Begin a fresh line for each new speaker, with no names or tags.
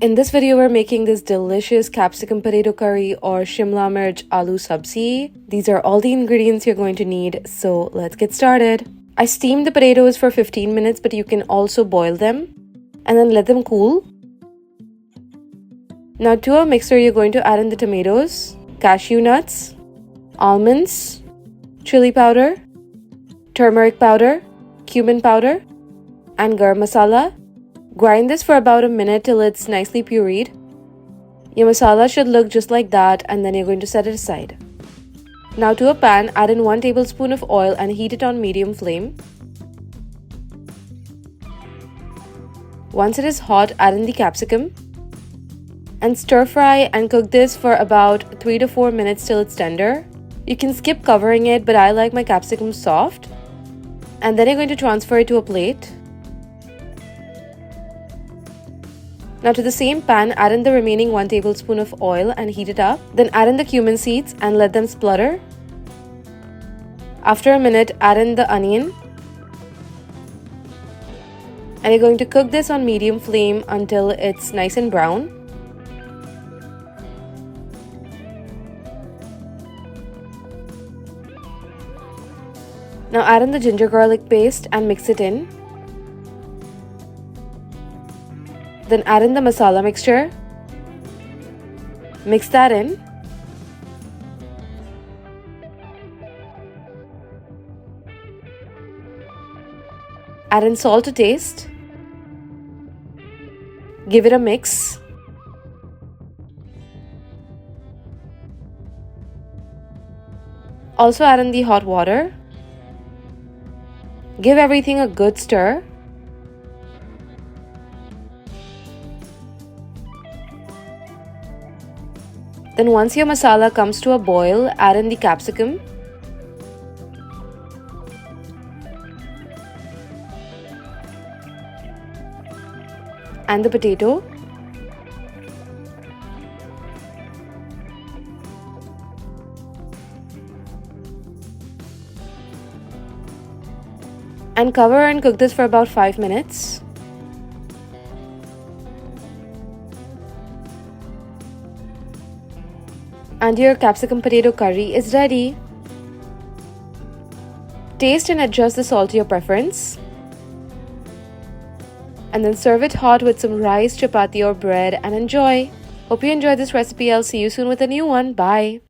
In this video, we're making this delicious capsicum potato curry or Shimla Mirch Aloo Sabzi. These are all the ingredients you're going to need, so let's get started. I steamed the potatoes for 15 minutes, but you can also boil them and then let them cool. Now to our mixer, you're going to add in the tomatoes, cashew nuts, almonds, chilli powder, turmeric powder, cumin powder, and garam masala. Grind this for about a minute till it's nicely pureed. Your masala should look just like that, and then you're going to set it aside. Now to a pan, add in 1 tablespoon of oil and heat it on medium flame. Once it is hot, add in the capsicum and stir fry and cook this for about 3 to 4 minutes till it's tender. You can skip covering it, but I like my capsicum soft. And then you're going to transfer it to a plate. Now to the same pan, add in the remaining 1 tablespoon of oil and heat it up. Then add in the cumin seeds and let them splutter. After a minute, add in the onion. And you're going to cook this on medium flame until it's nice and brown. Now add in the ginger garlic paste and mix it in. Then add in the masala mixture. Mix that in. Add in salt to taste. Give it a mix. Also add in the hot water. Give everything a good stir. Then once your masala comes to a boil, add in the capsicum. And the potato. And cover and cook this for about 5 minutes. And your capsicum potato curry is ready. Taste and adjust the salt to your preference. And then serve it hot with some rice, chapati or bread and enjoy. Hope you enjoyed this recipe. I'll see you soon with a new one. Bye.